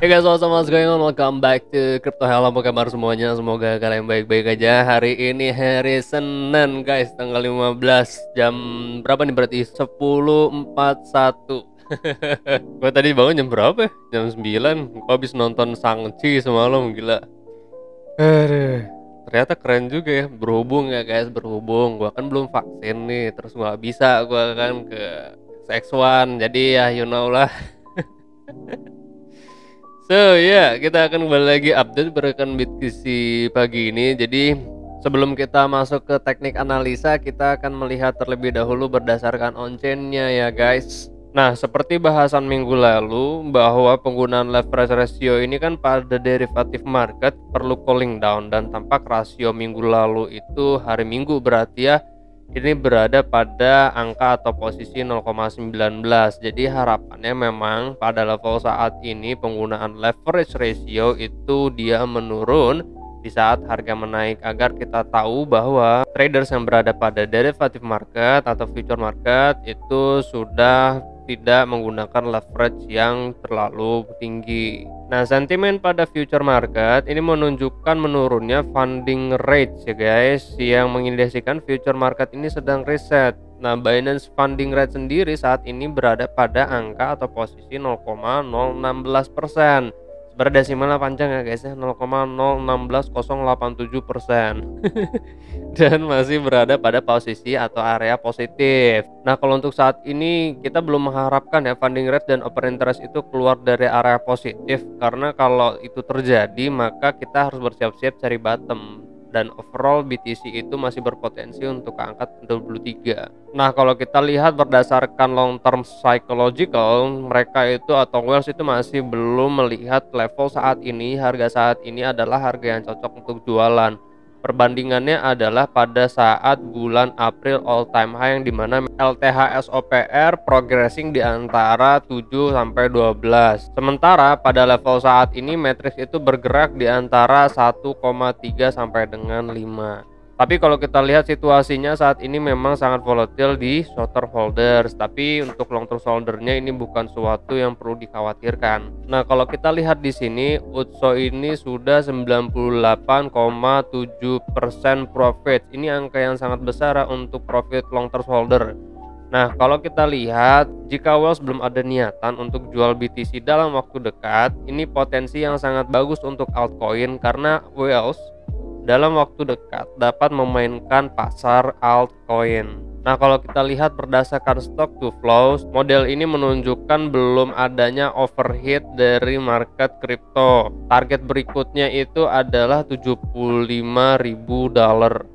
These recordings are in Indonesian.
Hey guys, what's going on? Welcome back to Crypto Hell. Apa kabar semuanya? Semoga kalian baik-baik aja. Hari ini hari Senin guys, tanggal 15 jam berapa nih berarti? 10.41. Gue tadi bangun jam berapa ya? Jam 9. Gue habis nonton Shang-Chi semalam, gila. Aduh, ternyata keren juga ya. Berhubung ya guys, berhubung gue kan belum vaksin nih. Terus gak bisa gue kan ke X1. Jadi ya you know lah. So kita akan kembali lagi update berikan BitQC pagi ini. Jadi sebelum kita masuk ke teknik analisa, kita akan melihat terlebih dahulu berdasarkan on-chain-nya ya guys. Nah, seperti bahasan minggu lalu bahwa penggunaan leverage ratio ini kan pada derivative market perlu cooling down, dan tampak rasio minggu lalu itu hari Minggu berarti ya ini berada pada angka atau posisi 0,19. Jadi harapannya memang pada level saat ini penggunaan leverage ratio itu dia menurun di saat harga menaik, agar kita tahu bahwa traders yang berada pada derivative market atau future market itu sudah tidak menggunakan leverage yang terlalu tinggi. Nah, sentimen pada future market ini menunjukkan menurunnya funding rate ya guys, yang mengindikasikan future market ini sedang reset. Nah, Binance funding rate sendiri saat ini berada pada angka atau posisi 0,016%. Berdesimalnya panjang ya guys ya, 0,016087%. Dan masih berada pada posisi atau area positif. Nah, kalau untuk saat ini kita belum mengharapkan ya funding rate dan open interest itu keluar dari area positif, karena kalau itu terjadi maka kita harus bersiap-siap cari bottom, dan overall BTC itu masih berpotensi untuk ke angka 23. Nah, kalau kita lihat berdasarkan long term psychological, mereka itu atau whales itu masih belum melihat level saat ini, harga saat ini adalah harga yang cocok untuk jualan. Perbandingannya adalah pada saat bulan April all time high, yang dimana LTH SOPR progressing di antara 7 sampai 12. Sementara pada level saat ini matrix itu bergerak di antara 1,3 sampai dengan 5. Tapi kalau kita lihat situasinya saat ini memang sangat volatil di short term holders, tapi untuk long term holdernya ini bukan suatu yang perlu dikhawatirkan. Nah, kalau kita lihat di sini UTSO ini sudah 98,7% profit. Ini angka yang sangat besar untuk profit long term holder. Nah, kalau kita lihat jika whales belum ada niatan untuk jual BTC dalam waktu dekat, ini potensi yang sangat bagus untuk altcoin, karena whales dalam waktu dekat dapat memainkan pasar altcoin. Nah, kalau kita lihat berdasarkan stock to flows, model ini menunjukkan belum adanya overheat dari market kripto. Target berikutnya itu adalah $75.000.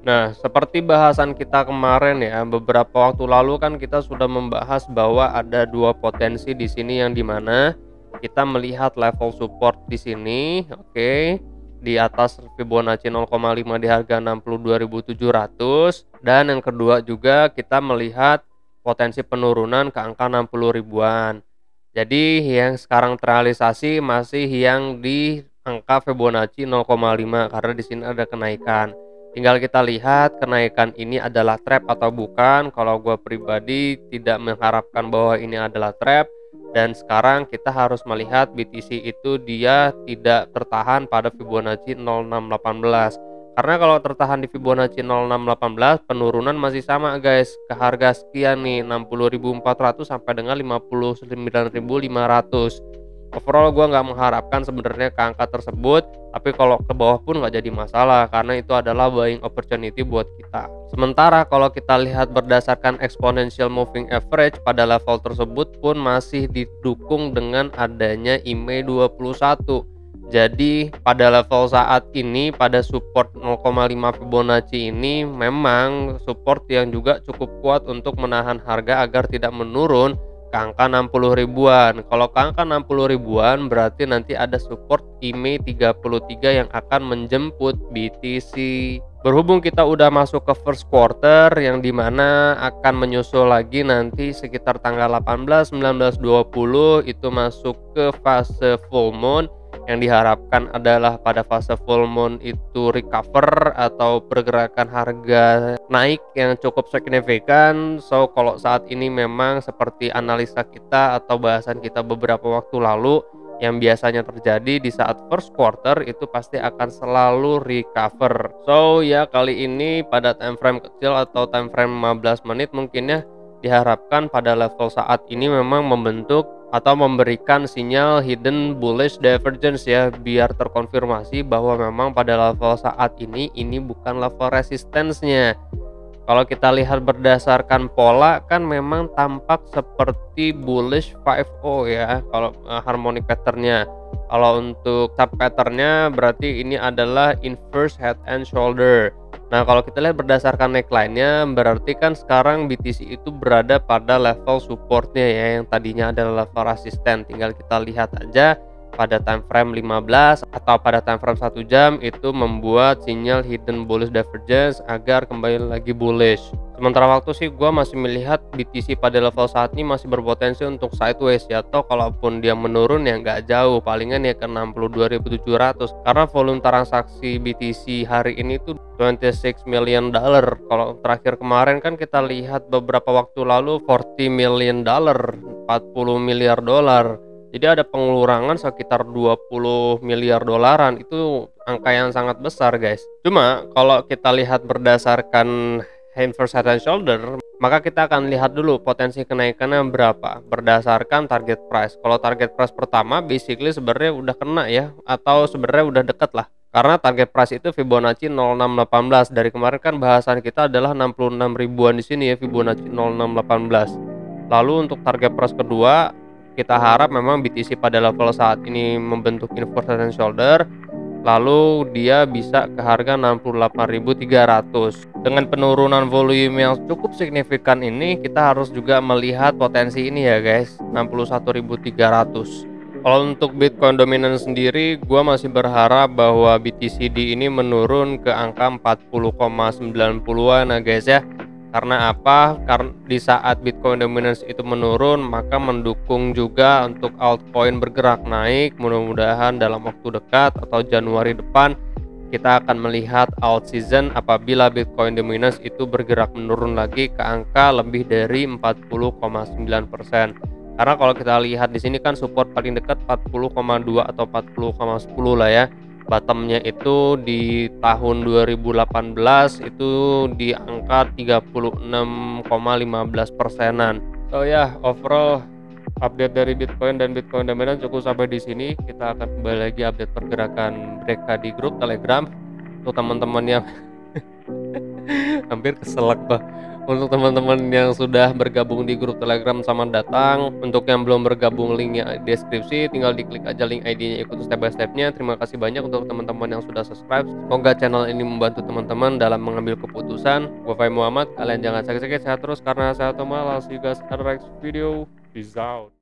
Nah, seperti bahasan kita kemarin ya, beberapa waktu lalu kan kita sudah membahas bahwa ada dua potensi di sini, yang dimana kita melihat level support di sini, oke, di atas Fibonacci 0,5 di harga 62.700, dan yang kedua juga kita melihat potensi penurunan ke angka 60 ribuan. Jadi yang sekarang terrealisasi masih yang di angka Fibonacci 0,5, karena di sini ada kenaikan. Tinggal kita lihat kenaikan ini adalah trap atau bukan. Kalau gue pribadi tidak mengharapkan bahwa ini adalah trap. Dan sekarang kita harus melihat BTC itu dia tidak tertahan pada Fibonacci 0618. Karena kalau tertahan di Fibonacci 0618, penurunan masih sama guys, ke harga sekian nih, 60.400 sampai dengan 59.500. Overall gue nggak mengharapkan sebenarnya ke angka tersebut, tapi kalau ke bawah pun nggak jadi masalah, karena itu adalah buying opportunity buat kita. Sementara kalau kita lihat berdasarkan exponential moving average, pada level tersebut pun masih didukung dengan adanya IMA 21. Jadi pada level saat ini, pada support 0,5 Fibonacci ini memang support yang juga cukup kuat untuk menahan harga agar tidak menurun ke angka 60 ribuan. Kalau ke angka 60 ribuan berarti nanti ada support IMA 33 yang akan menjemput BTC. Berhubung kita udah masuk ke first quarter, yang dimana akan menyusul lagi nanti sekitar tanggal 18, 19, 20 itu masuk ke fase full moon, yang diharapkan adalah pada fase full moon itu recover atau pergerakan harga naik yang cukup signifikan. So kalau saat ini memang seperti analisa kita atau bahasan kita beberapa waktu lalu, yang biasanya terjadi di saat first quarter itu pasti akan selalu recover. So ya, kali ini pada time frame kecil atau time frame 15 menit mungkin ya, diharapkan pada level saat ini memang membentuk atau memberikan sinyal hidden bullish divergence ya, biar terkonfirmasi bahwa memang pada level saat ini bukan level resistance-nya. Kalau kita lihat berdasarkan pola kan memang tampak seperti bullish 5-0 ya kalau harmonic pattern-nya. Kalau untuk sub pattern-nya berarti ini adalah inverse head and shoulder. Nah, kalau kita lihat berdasarkan neckline-nya berarti kan sekarang BTC itu berada pada level support-nya ya, yang tadinya adalah level resisten. Tinggal kita lihat aja pada time frame 15 atau pada time frame 1 jam itu membuat sinyal hidden bullish divergence agar kembali lagi bullish. Sementara waktu sih gua masih melihat BTC pada level saat ini masih berpotensi untuk sideways ya, atau kalaupun dia menurun ya nggak jauh, palingan ya ke 62.700 karena volume transaksi BTC hari ini tuh 26 million dollar. Kalau terakhir kemarin kan kita lihat beberapa waktu lalu 40 million dollar, 40 miliar dolar. Jadi ada pengurangan sekitar 20 miliar dolaran, itu angka yang sangat besar guys. Cuma kalau kita lihat berdasarkan inverse head and shoulder, maka kita akan lihat dulu potensi kenaikannya berapa berdasarkan target price. Kalau target price pertama basically sebenarnya udah kena ya, atau sebenarnya udah deket lah. Karena target price itu Fibonacci 0618. Dari kemarin kan bahasan kita adalah 66 ribuan di sini ya, Fibonacci 0618. Lalu untuk target price kedua, kita harap memang BTC pada level saat ini membentuk inverse head and shoulder, lalu dia bisa ke harga 68.300. Dengan penurunan volume yang cukup signifikan ini, kita harus juga melihat potensi ini ya guys, 61.300. Kalau untuk Bitcoin dominance sendiri, gua masih berharap bahwa BTCD ini menurun ke angka 40,90-an ya guys ya. Karena apa? Karena di saat Bitcoin dominance itu menurun, maka mendukung juga untuk altcoin bergerak naik. Mudah-mudahan dalam waktu dekat atau Januari depan kita akan melihat alt season apabila Bitcoin dominance itu bergerak menurun lagi ke angka lebih dari 40,9%. Karena kalau kita lihat di sini kan support paling dekat 40,2 atau 40,10 lah ya. Bottomnya itu di tahun 2018 itu di angka 36,15%-an. So ya, overall update dari Bitcoin dan Bitcoin dominance cukup sampai di sini. Kita akan kembali lagi update pergerakan mereka di grup Telegram. Untuk teman-teman yang hampir keselak bah. Untuk teman-teman yang sudah bergabung di grup Telegram, selamat datang. Untuk yang belum bergabung, linknya di deskripsi, tinggal diklik aja link ID-nya, ikuti step by step-nya. Terima kasih banyak untuk teman-teman yang sudah subscribe. Semoga channel ini membantu teman-teman dalam mengambil keputusan. Gue Fai Muhammad, kalian jangan sakit-sakit, sehat terus karena sehat malah. See you guys in the next video. Peace out.